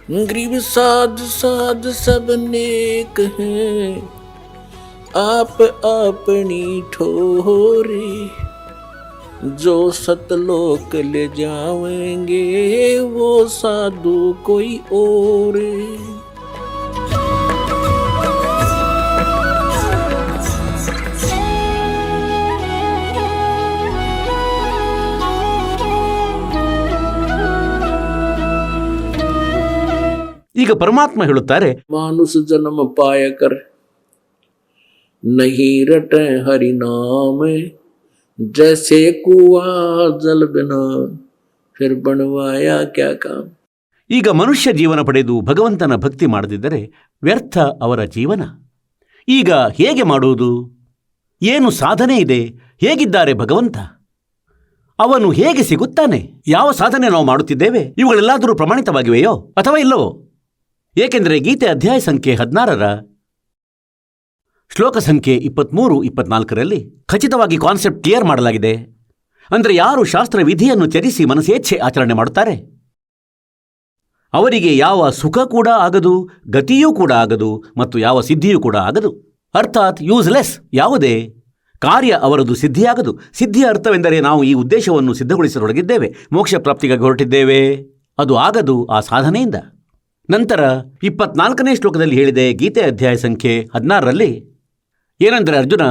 गरीब साध साध सब नेक हैं, आप अपनी ठोरी, जो सतलोक ले जावेंगे वो साधु कोई और। ಈಗ ಪರಮಾತ್ಮ ಹೇಳುತ್ತಾರೆ, मानुष जन्म पाय कर नहीं रटे हरि नाम, जैसे कुआ जल बिना फिर बनवाया क्या काम। ಈಗ ಮನುಷ್ಯ ಜೀವನ ಪಡೆದು ಭಗವಂತನ ಭಕ್ತಿ ಮಾಡದಿದ್ದರೆ ವ್ಯರ್ಥ ಅವರ ಜೀವನ. ಈಗ ಹೇಗೆ ಮಾಡುವುದು? ಏನು ಸಾಧನೆ ಇದೆ? ಹೇಗಿದ್ದಾರೆ ಭಗವಂತ? ಅವನು ಹೇಗೆ ಸಿಗುತ್ತಾನೆ? ಯಾವ ಸಾಧನೆ ನಾವು ಮಾಡುತ್ತಿದ್ದೇವೆ? ಇವುಗಳೆಲ್ಲಾದರೂ ಪ್ರಮಾಣಿತವಾಗಿವೆಯೋ ಅಥವಾ ಇಲ್ಲವೋ? ಏಕೆಂದರೆ ಗೀತೆ ಅಧ್ಯಾಯ ಸಂಖ್ಯೆ 16ರ ಶ್ಲೋಕ ಸಂಖ್ಯೆ 23-24ರಲ್ಲಿ ಖಚಿತವಾಗಿ ಕಾನ್ಸೆಪ್ಟ್ ಕ್ಲಿಯರ್ ಮಾಡಲಾಗಿದೆ. ಅಂದರೆ ಯಾರು ಶಾಸ್ತ್ರ ವಿಧಿಯನ್ನು ತ್ಯಜಿಸಿ ಮನಸೇಚ್ಛೆ ಆಚರಣೆ ಮಾಡುತ್ತಾರೆ ಅವರಿಗೆ ಯಾವ ಸುಖ ಕೂಡ ಆಗದು, ಗತಿಯೂ ಕೂಡ ಆಗದು ಮತ್ತು ಯಾವ ಸಿದ್ಧಿಯೂ ಕೂಡ ಆಗದು. ಅರ್ಥಾತ್ ಯೂಸ್ಲೆಸ್. ಯಾವುದೇ ಕಾರ್ಯ ಅವರದು ಸಿದ್ಧಿಯಾಗದು. ಸಿದ್ಧಿಯ ಅರ್ಥವೆಂದರೆ ನಾವು ಈ ಉದ್ದೇಶವನ್ನು ಸಿದ್ಧಗೊಳಿಸತೊಡಗಿದ್ದೇವೆ, ಮೋಕ್ಷ ಪ್ರಾಪ್ತಿಗಾಗಿ ಹೊರಟಿದ್ದೇವೆ. ಅದು ಆಗದು ಆ ಸಾಧನೆಯಿಂದ. ನಂತರ 24ನೇ ಶ್ಲೋಕದಲ್ಲಿ ಹೇಳಿದೆ, ಗೀತೆ ಅಧ್ಯಾಯ ಸಂಖ್ಯೆ 16ರಲ್ಲಿ ಏನೆಂದರೆ, ಅರ್ಜುನ,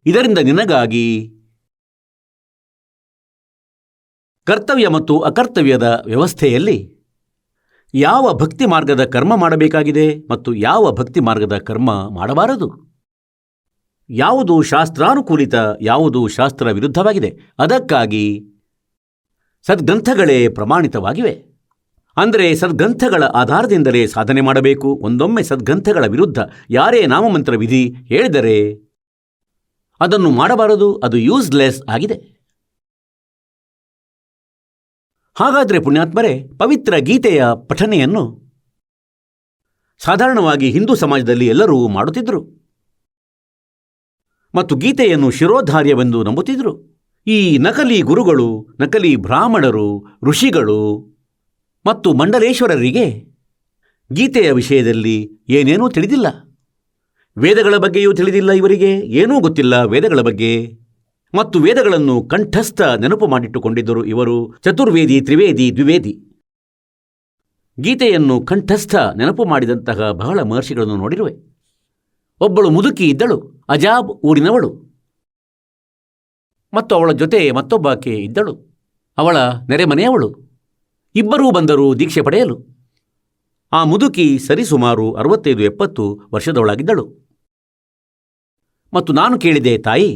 ಇದರಿಂದ ನಿನಗಾಗಿ ಕರ್ತವ್ಯ ಮತ್ತು ಅಕರ್ತವ್ಯದ ವ್ಯವಸ್ಥೆಯಲ್ಲಿ ಯಾವ ಭಕ್ತಿ ಮಾರ್ಗದ ಕರ್ಮ ಮಾಡಬೇಕಾಗಿದೆ ಮತ್ತು ಯಾವ ಭಕ್ತಿ ಮಾರ್ಗದ ಕರ್ಮ ಮಾಡಬಾರದು, ಯಾವುದು ಶಾಸ್ತ್ರಾನುಕೂಲಿತ, ಯಾವುದು ಶಾಸ್ತ್ರ ವಿರುದ್ಧವಾಗಿದೆ, ಅದಕ್ಕಾಗಿ ಸದ್ಗ್ರಂಥಗಳೇ ಪ್ರಮಾಣಿತವಾಗಿವೆ. ಅಂದರೆ ಸದ್ಗ್ರಂಥಗಳ ಆಧಾರದಿಂದಲೇ ಸಾಧನೆ ಮಾಡಬೇಕು. ಒಂದೊಮ್ಮೆ ಸದ್ಗ್ರಂಥಗಳ ವಿರುದ್ಧ ಯಾರೇ ನಾಮಮಂತ್ರ ವಿಧಿ ಹೇಳಿದರೆ ಅದನ್ನು ಮಾಡಬಾರದು. ಅದು ಯೂಸ್ಲೆಸ್ ಆಗಿದೆ. ಹಾಗಾದರೆ ಪುಣ್ಯಾತ್ಮರೇ, ಪವಿತ್ರ ಗೀತೆಯ ಪಠನೆಯನ್ನು ಸಾಧಾರಣವಾಗಿ ಹಿಂದೂ ಸಮಾಜದಲ್ಲಿ ಎಲ್ಲರೂ ಮಾಡುತ್ತಿದ್ದರು ಮತ್ತು ಗೀತೆಯನ್ನು ಶಿರೋಧಾರ್ಯವೆಂದು ನಂಬುತ್ತಿದ್ದರು. ಈ ನಕಲಿ ಗುರುಗಳು, ನಕಲಿ ಬ್ರಾಹ್ಮಣರು, ಋಷಿಗಳು ಮತ್ತು ಮಂಡಲೇಶ್ವರರಿಗೆ ಗೀತೆಯ ವಿಷಯದಲ್ಲಿ ಏನೇನೂ ತಿಳಿದಿಲ್ಲ. ವೇದಗಳ ಬಗ್ಗೆಯೂ ತಿಳಿದಿಲ್ಲ. ಇವರಿಗೆ ಏನೂ ಗೊತ್ತಿಲ್ಲ ವೇದಗಳ ಬಗ್ಗೆ. ಮತ್ತು ವೇದಗಳನ್ನು ಕಂಠಸ್ಥ ನೆನಪು ಮಾಡಿಟ್ಟುಕೊಂಡಿದ್ದರು ಇವರು. ಚತುರ್ವೇದಿ, ತ್ರಿವೇದಿ, ದ್ವಿವೇದಿ. ಗೀತೆಯನ್ನು ಕಂಠಸ್ಥ ನೆನಪು ಮಾಡಿದಂತಹ ಬಹಳ ಮಹರ್ಷಿಗಳನ್ನು ನೋಡಿರುವೆ. ಒಬ್ಬಳು ಮುದುಕಿ ಇದ್ದಳು, ಅಜಾಬ್ ಊರಿನವಳು, ಮತ್ತು ಅವಳ ಜೊತೆ ಮತ್ತೊಬ್ಬಾಕೆ ಇದ್ದಳು, ಅವಳ ನೆರೆಮನೆಯವಳು. ಇಬ್ಬರೂ ಬಂದರು ದೀಕ್ಷೆ ಪಡೆಯಲು. ಆ ಮುದುಕಿ ಸರಿಸುಮಾರು 65-70 ವರ್ಷದವಳಾಗಿದ್ದಳು. ಮತ್ತು ನಾನು ಕೇಳಿದೆ, ತಾಯಿ,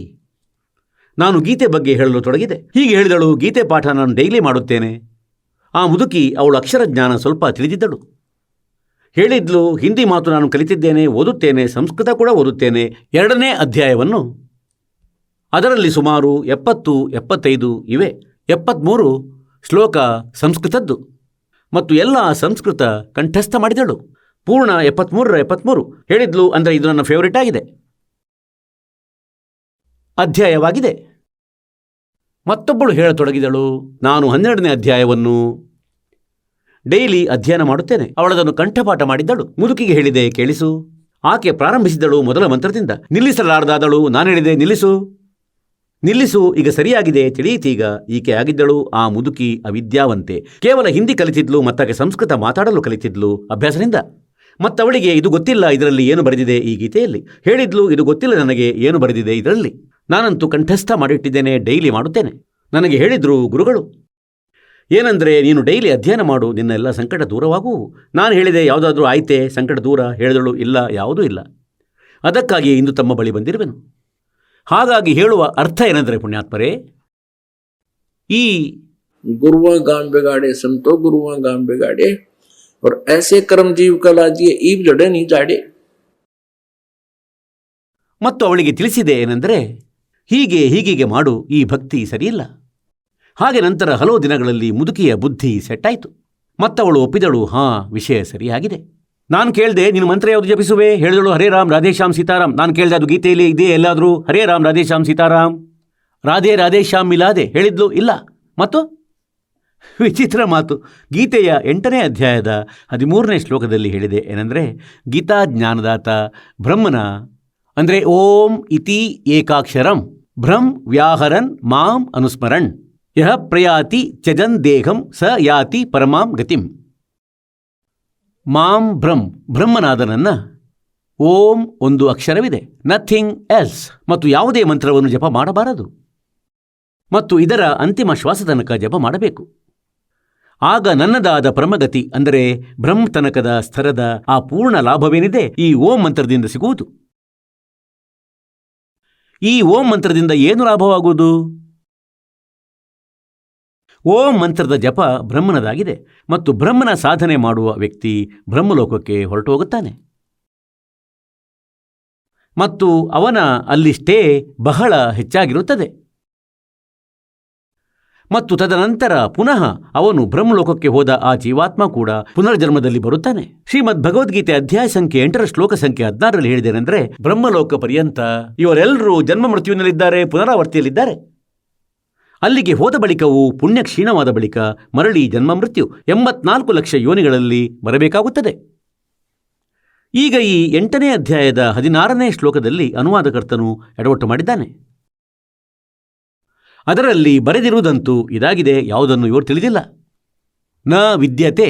ನಾನು ಗೀತೆ ಬಗ್ಗೆ ಹೇಳಲು ತೊಡಗಿದೆ. ಹೀಗೆ ಹೇಳಿದಳು, ಗೀತೆ ಪಾಠ ನಾನು ಡೈಲಿ ಮಾಡುತ್ತೇನೆ. ಆ ಮುದುಕಿ, ಅವಳು ಅಕ್ಷರಜ್ಞಾನ ಸ್ವಲ್ಪ ತಿಳಿದಿದ್ದಳು. ಹೇಳಿದ್ಲು, ಹಿಂದಿ ಮಾತು ನಾನು ಕಲಿತಿದ್ದೇನೆ, ಓದುತ್ತೇನೆ, ಸಂಸ್ಕೃತ ಕೂಡ ಓದುತ್ತೇನೆ. 2ನೇ ಅಧ್ಯಾಯವನ್ನು, ಅದರಲ್ಲಿ ಸುಮಾರು 70-75 ಇವೆ. 73 ಶ್ಲೋಕ ಸಂಸ್ಕೃತದ್ದು ಮತ್ತು ಎಲ್ಲ ಸಂಸ್ಕೃತ ಕಂಠಸ್ಥ ಮಾಡಿದಳು. ಪೂರ್ಣ 73 ಹೇಳಿದ್ಲು. ಅಂದರೆ ಇದು ನನ್ನ ಫೇವರಿಟ್ ಆಗಿದೆ, ಅಧ್ಯಾಯವಾಗಿದೆ. ಮತ್ತೊಬ್ಬಳು ಹೇಳತೊಡಗಿದಳು, ನಾನು 12ನೇ ಅಧ್ಯಾಯವನ್ನು ಡೈಲಿ ಅಧ್ಯಯನ ಮಾಡುತ್ತೇನೆ. ಅವಳದನ್ನು ಕಂಠಪಾಠ ಮಾಡಿದ್ದಳು. ಮುದುಕಿಗೆ ಹೇಳಿದೆ, ಕೇಳಿಸು. ಆಕೆ ಪ್ರಾರಂಭಿಸಿದಳು ಮೊದಲ ಮಂತ್ರದಿಂದ. ನಿಲ್ಲಿಸಲಾರದಾದಳು. ನಾನು ಹೇಳಿದೆ, ನಿಲ್ಲಿಸು, ಈಗ ಸರಿಯಾಗಿದೆ, ತಿಳಿಯಿತೀಗ. ಈಕೆ ಆಗಿದ್ದಳು ಆ ಮುದುಕಿ ಅವಿದ್ಯಾವಂತೆ. ಕೇವಲ ಹಿಂದಿ ಕಲಿತಿದ್ಲು, ಮತ್ತಾಕೆ ಸಂಸ್ಕೃತ ಮಾತಾಡಲು ಕಲಿತಿದ್ಲು ಅಭ್ಯಾಸದಿಂದ. ಮತ್ತವಳಿಗೆ ಇದು ಗೊತ್ತಿಲ್ಲ, ಇದರಲ್ಲಿ ಏನು ಬರೆದಿದೆ ಈ ಗೀತೆಯಲ್ಲಿ. ಹೇಳಿದ್ಲು, ಇದು ಗೊತ್ತಿಲ್ಲ ನನಗೆ ಏನು ಬರೆದಿದೆ ಇದರಲ್ಲಿ. ನಾನಂತೂ ಕಂಠಸ್ಥ ಮಾಡಿಟ್ಟಿದ್ದೇನೆ, ಡೈಲಿ ಮಾಡುತ್ತೇನೆ. ನನಗೆ ಹೇಳಿದ್ರು ಗುರುಗಳು, ಏನಂದರೆ, ನೀನು ಡೈಲಿ ಅಧ್ಯಯನ ಮಾಡು, ನಿನ್ನ ಎಲ್ಲ ಸಂಕಟ ದೂರವಾಗುವು. ನಾನು ಹೇಳಿದೆ, ಯಾವುದಾದ್ರೂ ಆಯ್ತೆ ಸಂಕಟ ದೂರ? ಹೇಳಿದಳು, ಇಲ್ಲ, ಯಾವುದೂ ಇಲ್ಲ. ಅದಕ್ಕಾಗಿ ಇಂದು ತಮ್ಮ ಬಳಿ ಬಂದಿರುವೆನು. ಹಾಗಾಗಿ ಹೇಳುವ ಅರ್ಥ ಏನೆಂದರೆ ಪುಣ್ಯಾತ್ಮರೇ, ಈ गुरुआ गान बिगाड़े संतो गुरुआ गान बिगाड़े और ऐसे कर्म जीव कला दिए ಈವ್ ಜಡೆ ನೀ ಜಾಡೆ. ಮತ್ತು ಅವಳಿಗೆ ತಿಳಿಸಿದೆ ಏನೆಂದರೆ, ಹೀಗೆ ಮಾಡು, ಈ ಭಕ್ತಿ ಸರಿಯಿಲ್ಲ. ಹಾಗೆ ನಂತರ ಹಲವು ದಿನಗಳಲ್ಲಿ ಮುದುಕಿಯ ಬುದ್ಧಿ ಸೆಟ್ಟಾಯಿತು. ಮತ್ತವಳು ಒಪ್ಪಿದಳು, ವಿಷಯ ಸರಿಯಾಗಿದೆ. ನಾನು ಕೇಳಿದೆ, ನಿನ್ನ ಮಂತ್ರ ಯಾವುದು ಜಪಿಸುವೆ? ಹೇಳಿದಳು, ಹರೇ ರಾಮ್ ರಾಧೇಶ್ಯಾಮ್ ಸೀತಾರಾಮ್. ನಾನು ಕೇಳಿದೆ, ಅದು ಗೀತೆಯಲ್ಲಿ ಇದೆ ಎಲ್ಲಾದರೂ? ಹರೇ ರಾಮ್ ರಾಧೇಶ್ಯಾಮ್ ಸೀತಾರಾಮ್, ರಾಧೇ ರಾಧೇಶ್ಯಾಮ್ ಮಿಲಾದೆ ಹೇಳಿದ್ಲು. ಇಲ್ಲ. ಮತ್ತು ವಿಚಿತ್ರ ಮಾತು. ಗೀತೆಯ 8ನೇ ಅಧ್ಯಾಯದ 13ನೇ ಶ್ಲೋಕದಲ್ಲಿ ಹೇಳಿದೆ ಏನೆಂದರೆ, ಗೀತಾ ಜ್ಞಾನದಾತ ಬ್ರಹ್ಮನ ಅಂದರೆ ಓಂ ಇತಿ ಏಕಾಕ್ಷರಂ ಬ್ರಹ್ಮ್ ವ್ಯಾಹರನ್ ಮಾಂ ಅನುಸ್ಮರಣ್ ಯಹ ಪ್ರಯಾತಿ ತ್ಯಜನ್ ದೇಹಂ ಸ ಯಾತಿ ಪರಮಾಂ ಗತಿಂ. ಮಾಂ ಬ್ರಹ್ಮನಾದ ನನ್ನ ಓಂ ಒಂದು ಅಕ್ಷರವಿದೆ, ನಥಿಂಗ್ ಎಲ್ಸ್, ಮತ್ತು ಯಾವುದೇ ಮಂತ್ರವನ್ನು ಜಪ ಮಾಡಬಾರದು ಮತ್ತು ಇದರ ಅಂತಿಮ ಶ್ವಾಸ ತನಕ ಜಪ ಮಾಡಬೇಕು. ಆಗ ನನ್ನದಾದ ಪರಮಗತಿ ಅಂದರೆ ಬ್ರಹ್ಮ ತನಕದ ಸ್ತರದ ಆ ಪೂರ್ಣ ಲಾಭವೇನಿದೆ ಈ ಓಂ ಮಂತ್ರದಿಂದ ಸಿಗುವುದು. ಈ ಓಂ ಮಂತ್ರದಿಂದ ಏನು ಲಾಭವಾಗುವುದು? ಓಂ ಮಂತ್ರದ ಜಪ ಬ್ರಹ್ಮನದಾಗಿದೆ ಮತ್ತು ಬ್ರಹ್ಮನ ಸಾಧನೆ ಮಾಡುವ ವ್ಯಕ್ತಿ ಬ್ರಹ್ಮಲೋಕಕ್ಕೆ ಹೊರಟು ಹೋಗುತ್ತಾನೆ ಮತ್ತು ಅವನ ಅಲ್ಲಿ ಸ್ಟೇ ಬಹಳ ಹೆಚ್ಚಾಗಿರುತ್ತದೆ ಮತ್ತು ತದನಂತರ ಪುನಃ ಅವನು ಬ್ರಹ್ಮಲೋಕಕ್ಕೆ ಹೋದ ಆ ಜೀವಾತ್ಮ ಕೂಡ ಪುನರ್ಜನ್ಮದಲ್ಲಿ ಬರುತ್ತಾನೆ. ಶ್ರೀಮದ್ ಭಗವದ್ಗೀತೆ ಅಧ್ಯಾಯ ಸಂಖ್ಯೆ 8ರ ಶ್ಲೋಕ ಸಂಖ್ಯೆ 16ರಲ್ಲಿ ಹೇಳಿದೇನೆಂದರೆ, ಬ್ರಹ್ಮಲೋಕ ಪರ್ಯಂತ ಇವರೆಲ್ಲರೂ ಜನ್ಮ ಮೃತ್ಯುವಿನಲ್ಲಿದ್ದಾರೆ, ಪುನರಾವರ್ತಿಯಲ್ಲಿದ್ದಾರೆ. ಅಲ್ಲಿಗೆ ಹೋದ ಬಳಿಕವೂ ಪುಣ್ಯ ಕ್ಷೀಣವಾದ ಬಳಿಕ ಮರಳಿ ಜನ್ಮ ಮೃತ್ಯು 84 ಲಕ್ಷ ಯೋನಿಗಳಲ್ಲಿ ಬರಬೇಕಾಗುತ್ತದೆ. ಈಗ ಈ 8ನೇ ಅಧ್ಯಾಯದ 16ನೇ ಶ್ಲೋಕದಲ್ಲಿ ಅನುವಾದಕರ್ತನು ಎಡವಟ್ಟು ಮಾಡಿದ್ದಾನೆ. ಅದರಲ್ಲಿ ಬರೆದಿರುವುದಂತೂ ಇದಾಗಿದೆ, ಯಾವುದನ್ನು ಇವರು ತಿಳಿದಿಲ್ಲ. ನ ವಿದ್ಯತೆ.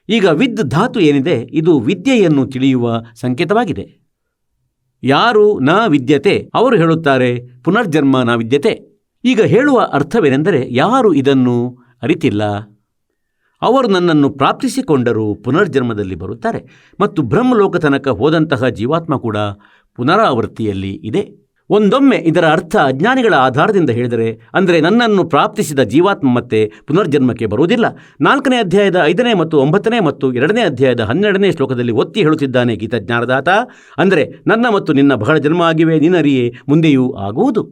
ಈಗ ವಿದ್ ಧಾತು ಏನಿದೆ ಇದು ವಿದ್ಯೆಯನ್ನು ತಿಳಿಯುವ ಸಂಕೇತವಾಗಿದೆ. ಯಾರು ನ ವಿದ್ಯತೆ ಅವರು ಹೇಳುತ್ತಾರೆ ಪುನರ್ಜನ್ಮ ನ ವಿದ್ಯತೆ. ಈಗ ಹೇಳುವ ಅರ್ಥವೇನೆಂದರೆ, ಯಾರು ಇದನ್ನು ಅರಿತಿಲ್ಲ ಅವರು ನನ್ನನ್ನು ಪ್ರಾಪ್ತಿಸಿಕೊಂಡರೂ ಪುನರ್ಜನ್ಮದಲ್ಲಿ ಬರುತ್ತಾರೆ ಮತ್ತು ಬ್ರಹ್ಮಲೋಕ ತನಕ ಹೋದಂತಹ ಜೀವಾತ್ಮ ಕೂಡ ಪುನರಾವೃತ್ತಿಯಲ್ಲಿ ಇದೆ. ಒಂದೊಮ್ಮೆ ಇದರ ಅರ್ಥ ಅಜ್ಞಾನಿಗಳ ಆಧಾರದಿಂದ ಹೇಳಿದರೆ, ಅಂದರೆ ನನ್ನನ್ನು ಪ್ರಾಪ್ತಿಸಿದ ಜೀವಾತ್ಮ ಮತ್ತೆ ಪುನರ್ಜನ್ಮಕ್ಕೆ ಬರುವುದಿಲ್ಲ. 4ನೇ ಅಧ್ಯಾಯದ 5ನೇ ಮತ್ತು 9ನೇ ಮತ್ತು 2ನೇ ಅಧ್ಯಾಯದ 12ನೇ ಶ್ಲೋಕದಲ್ಲಿ ಒತ್ತಿ ಹೇಳುತ್ತಿದ್ದಾನೆ ಗೀತಜ್ಞಾನದಾತ, ಅಂದರೆ ನನ್ನ ಮತ್ತು ನಿನ್ನ ಬಹಳ ಜನ್ಮ ಆಗಿವೆ, ನಿನ್ನರಿಯೇ ಮುಂದೆಯೂ ಆಗುವುದು.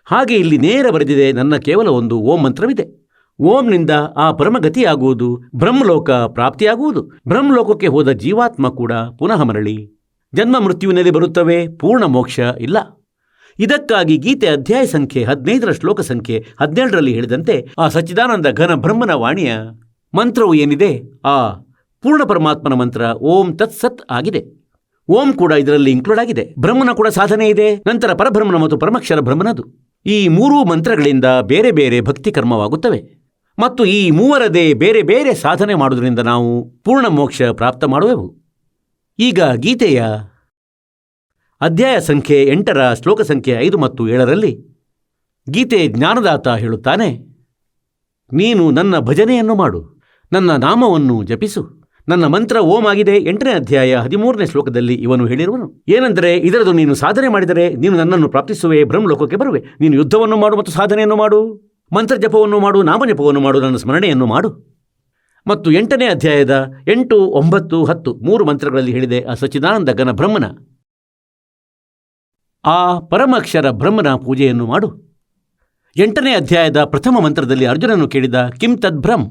ಹಾಗೆ ಇಲ್ಲಿ ನೇರ ಬರೆದಿದೆ, ನನ್ನ ಕೇವಲ ಒಂದು ಓಂ ಮಂತ್ರವಿದೆ. ಓಂನಿಂದ ಆ ಪರಮಗತಿಯಾಗುವುದು, ಬ್ರಹ್ಮಲೋಕ ಪ್ರಾಪ್ತಿಯಾಗುವುದು. ಬ್ರಹ್ಮಲೋಕಕ್ಕೆ ಹೋದ ಜೀವಾತ್ಮ ಕೂಡ ಪುನಃ ಮರಳಿ ಜನ್ಮ ಮೃತ್ಯುವಿನಲ್ಲಿ ಬರುತ್ತವೆ, ಪೂರ್ಣ ಮೋಕ್ಷ ಇಲ್ಲ. ಇದಕ್ಕಾಗಿ ಗೀತೆ ಅಧ್ಯಾಯ ಸಂಖ್ಯೆ 15ರ ಶ್ಲೋಕ ಸಂಖ್ಯೆ 17ರಲ್ಲಿ ಹೇಳಿದಂತೆ ಆ ಸಚ್ಚಿದಾನಂದ ಘನ ಬ್ರಹ್ಮನ ವಾಣಿಯ ಮಂತ್ರವು ಏನಿದೆ ಆ ಪೂರ್ಣ ಪರಮಾತ್ಮನ ಮಂತ್ರ ಓಂ ತತ್ಸತ್ ಆಗಿದೆ. ಓಂ ಕೂಡ ಇದರಲ್ಲಿ ಇನ್ಕ್ಲೂಡ್ ಆಗಿದೆ. ಬ್ರಹ್ಮನ ಕೂಡ ಸಾಧನೆ ಇದೆ, ನಂತರ ಪರಬ್ರಹ್ಮನ ಮತ್ತು ಪರಮಕ್ಷರ ಬ್ರಹ್ಮನದು. ಈ 3 ಮಂತ್ರಗಳಿಂದ ಬೇರೆ ಬೇರೆ ಭಕ್ತಿ ಕರ್ಮವಾಗುತ್ತವೆ ಮತ್ತು ಈ ಮೂವರದೇ ಬೇರೆ ಬೇರೆ ಸಾಧನೆ ಮಾಡುವುದರಿಂದ ನಾವು ಪೂರ್ಣ ಮೋಕ್ಷ ಪ್ರಾಪ್ತ ಮಾಡುವೆವು. ಈಗ ಗೀತೆಯ ಅಧ್ಯಾಯ ಸಂಖ್ಯೆ 8ರ ಶ್ಲೋಕ ಸಂಖ್ಯೆ 5 ಮತ್ತು 7ರಲ್ಲಿ ಗೀತೆ ಜ್ಞಾನದಾತ ಹೇಳುತ್ತಾನೆ, ನೀನು ನನ್ನ ಭಜನೆಯನ್ನು ಮಾಡು, ನನ್ನ ನಾಮವನ್ನು ಜಪಿಸು. ನನ್ನ ಮಂತ್ರ ಓಂ ಆಗಿದೆ. 8ನೇ ಅಧ್ಯಾಯ 13ನೇ ಶ್ಲೋಕದಲ್ಲಿ ಇವನು ಹೇಳಿರುವನು ಏನೆಂದರೆ, ಇದರದು ನೀನು ಸಾಧನೆ ಮಾಡಿದರೆ ನೀನು ನನ್ನನ್ನು ಪ್ರಾಪ್ತಿಸುವೆ, ಬ್ರಹ್ಮಲೋಕಕ್ಕೆ ಬರುವೆ. ನೀನು ಯುದ್ಧವನ್ನು ಮಾಡು ಮತ್ತು ಸಾಧನೆಯನ್ನು ಮಾಡು, ಮಂತ್ರ ಜಪವನ್ನು ಮಾಡು, ನಾಮಜಪವನ್ನು ಮಾಡು, ನನ್ನ ಸ್ಮರಣೆಯನ್ನು ಮಾಡು. ಮತ್ತು 8ನೇ ಅಧ್ಯಾಯದ 8, 9, 10 3 ಮಂತ್ರಗಳಲ್ಲಿ ಹೇಳಿದೆ ಆ ಸಚ್ಚಿದಾನಂದ ಘನ ಬ್ರಹ್ಮನ ಆ ಪರಮಾಕ್ಷರ ಬ್ರಹ್ಮನ ಪೂಜೆಯನ್ನು ಮಾಡು. 8ನೇ ಅಧ್ಯಾಯದ ಪ್ರಥಮ ಮಂತ್ರದಲ್ಲಿ ಅರ್ಜುನನು ಕೇಳಿದ ಕಿಂ ತದ್ಬ್ರಹ್ಮ್,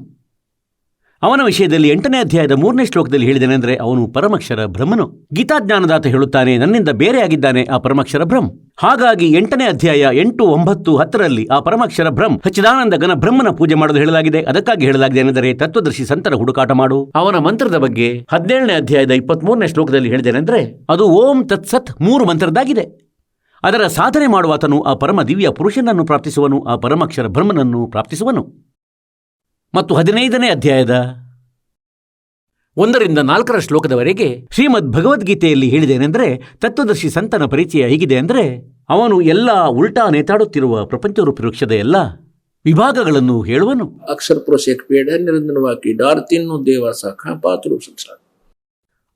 ಅವನ ವಿಷಯದಲ್ಲಿ 8ನೇ ಅಧ್ಯಾಯದ 3ನೇ ಶ್ಲೋಕದಲ್ಲಿ ಹೇಳಿದನೆಂದರೆ ಅವನು ಪರಮಾಕ್ಷರ ಬ್ರಹ್ಮನು. ಗೀತಾಜ್ಞಾನದಾತ ಹೇಳುತ್ತಾನೆ, ನನ್ನಿಂದ ಬೇರೆಯಾಗಿದ್ದಾನೆ ಆ ಪರಮಾಕ್ಷರ ಬ್ರಹ್ಮ. ಹಾಗಾಗಿ 8ನೇ ಅಧ್ಯಾಯ 8, 9, 10ರಲ್ಲಿ ಆ ಪರಮಾಕ್ಷರ ಬ್ರಹ್ಮ ಸಚ್ಚಿದಾನಂದ ಘನ ಬ್ರಹ್ಮನ ಪೂಜೆ ಮಾಡೋದು ಹೇಳಲಾಗಿದೆ. ಅದಕ್ಕಾಗಿ ಹೇಳಲಾಗಿದೆ ಏನೆಂದರೆ, ತತ್ವದರ್ಶಿ ಸಂತರ ಹುಡುಕಾಟ ಮಾಡು. ಅವನ ಮಂತ್ರದ ಬಗ್ಗೆ 17ನೇ ಅಧ್ಯಾಯದ 23ನೇ ಶ್ಲೋಕದಲ್ಲಿ ಹೇಳಿದೇನೆಂದರೆ, ಅದು ಓಂ ತತ್ಸತ್ 3 ಮಂತ್ರದ್ದಾಗಿದೆ. ಅದರ ಸಾಧನೆ ಮಾಡುವ ಆತನು ಆ ಪರಮ ದಿವ್ಯ ಪುರುಷನನ್ನು ಪ್ರಾಪ್ತಿಸುವನು, ಆ ಪರಮಾಕ್ಷರ ಬ್ರಹ್ಮನನ್ನು ಪ್ರಾಪ್ತಿಸುವನು. ಮತ್ತು 15ನೇ ಅಧ್ಯಾಯದ 1ರಿಂದ 4ರ ಶ್ಲೋಕದವರೆಗೆ ಶ್ರೀಮದ್ ಭಗವದ್ಗೀತೆಯಲ್ಲಿ ಹೇಳಿದೇನೆಂದರೆ, ತತ್ವದರ್ಶಿ ಸಂತನ ಪರಿಚಯ ಹೇಗಿದೆ ಅಂದರೆ, ಅವನು ಎಲ್ಲ ಉಲ್ಟಾ ನೇತಾಡುತ್ತಿರುವ ಪ್ರಪಂಚರೂಪಿ ವೃಕ್ಷದ ಎಲ್ಲ ವಿಭಾಗಗಳನ್ನು ಹೇಳುವನು. अक्षर पुरुष एक पेड़ है निरंजन की डार तीनों देवा शाखा पात्र संसार.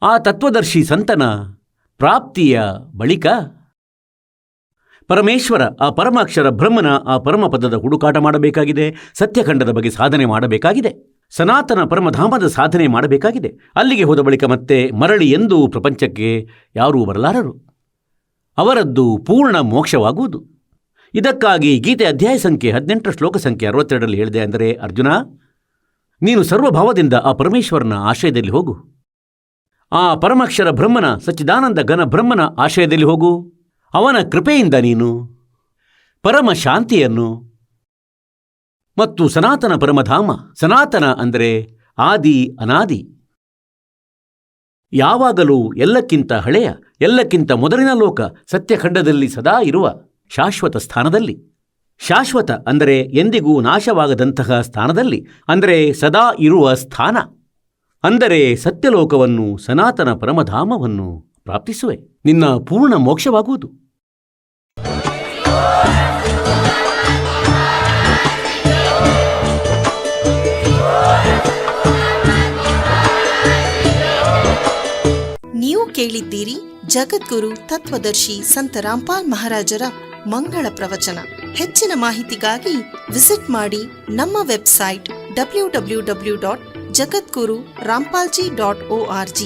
ಆ ತತ್ವದರ್ಶಿ ಸಂತನ ಪ್ರಾಪ್ತಿಯ ಬಳಿಕ ಪರಮೇಶ್ವರ ಆ ಪರಮಾಕ್ಷರ ಬ್ರಹ್ಮನ ಆ ಪರಮಪದದ ಹುಡುಕಾಟ ಮಾಡಬೇಕಾಗಿದೆ. ಸತ್ಯಖಂಡದ ಬಗ್ಗೆ ಸಾಧನೆ ಮಾಡಬೇಕಾಗಿದೆ. ಸನಾತನ ಪರಮಧಾಮದ ಸಾಧನೆ ಮಾಡಬೇಕಾಗಿದೆ. ಅಲ್ಲಿಗೆ ಹೋದ ಬಳಿಕ ಮತ್ತೆ ಮರಳಿ ಎಂದೂ ಪ್ರಪಂಚಕ್ಕೆ ಯಾರೂ ಬರಲಾರರು. ಅವರದ್ದು ಪೂರ್ಣ ಮೋಕ್ಷವಾಗುವುದು. ಇದಕ್ಕಾಗಿ ಗೀತೆ ಅಧ್ಯಾಯ ಸಂಖ್ಯೆ 18ರ ಶ್ಲೋಕ ಸಂಖ್ಯೆ 62ರಲ್ಲಿ ಹೇಳಿದೆ ಅಂದರೆ, ಅರ್ಜುನ, ನೀನು ಸರ್ವಭಾವದಿಂದ ಆ ಪರಮೇಶ್ವರನ ಆಶ್ರಯದಲ್ಲಿ ಹೋಗು. ಆ ಪರಮಾಕ್ಷರ ಬ್ರಹ್ಮನ ಸಚ್ಚಿದಾನಂದ ಘನ ಬ್ರಹ್ಮನ ಆಶ್ರಯದಲ್ಲಿ ಹೋಗು. ಅವನ ಕೃಪೆಯಿಂದ ನೀನು ಪರಮ ಶಾಂತಿಯನ್ನು ಮತ್ತು ಸನಾತನ ಪರಮಧಾಮ. ಸನಾತನ ಅಂದರೆ ಆದಿ ಅನಾದಿ, ಯಾವಾಗಲೂ ಎಲ್ಲಕ್ಕಿಂತ ಹಳೆಯ, ಎಲ್ಲಕ್ಕಿಂತ ಮೊದಲಿನ ಲೋಕ, ಸತ್ಯಖಂಡದಲ್ಲಿ ಸದಾ ಇರುವ ಶಾಶ್ವತ ಸ್ಥಾನದಲ್ಲಿ. ಶಾಶ್ವತ ಅಂದರೆ ಎಂದಿಗೂ ನಾಶವಾಗದಂತಹ ಸ್ಥಾನದಲ್ಲಿ, ಅಂದರೆ ಸದಾ ಇರುವ ಸ್ಥಾನ. ಅಂದರೆ ಸತ್ಯಲೋಕವನ್ನು, ಸನಾತನ ಪರಮಧಾಮವನ್ನು ಪ್ರಾಪ್ತಿಸುವೆ. ನಿನ್ನ ಪೂರ್ಣ ಮೋಕ್ಷವಾಗುವುದು. ನೀವು ಕೇಳಿದ್ದೀರಿ ಜಗದ್ಗುರು ತತ್ವದರ್ಶಿ ಸಂತ ರಾಮ್ಪಾಲ್ ಮಹಾರಾಜರ ಮಂಗಳ ಪ್ರವಚನ. ಹೆಚ್ಚಿನ ಮಾಹಿತಿಗಾಗಿ ವಿಸಿಟ್ ಮಾಡಿ ನಮ್ಮ ವೆಬ್ಸೈಟ್ www.jagadguru-rampalji.org.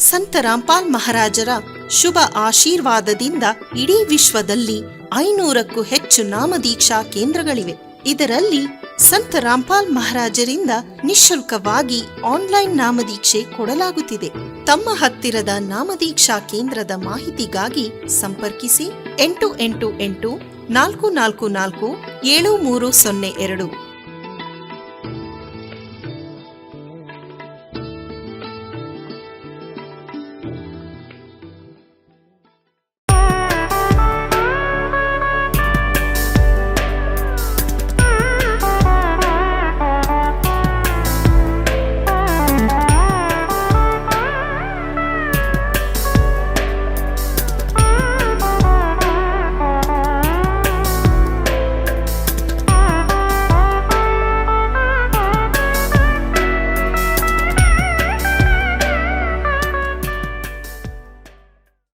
ಸಂತ ರಾಮ್ಪಾಲ್ ಮಹಾರಾಜರ ಶುಭ ಆಶೀರ್ವಾದದಿಂದ ಇಡೀ ವಿಶ್ವದಲ್ಲಿ 500ಕ್ಕೂ ಹೆಚ್ಚು ನಾಮದೀಕ್ಷಾ ಕೇಂದ್ರಗಳಿವೆ. ಇದರಲ್ಲಿ ಸಂತ ರಾಮ್ಪಾಲ್ ಮಹಾರಾಜರಿಂದ ನಿಶುಲ್ಕವಾಗಿ ಆನ್ಲೈನ್ ನಾಮದೀಕ್ಷೆ ಕೊಡಲಾಗುತ್ತಿದೆ. ತಮ್ಮ ಹತ್ತಿರದ ನಾಮದೀಕ್ಷಾ ಕೇಂದ್ರದ ಮಾಹಿತಿಗಾಗಿ ಸಂಪರ್ಕಿಸಿ 888 444 7302.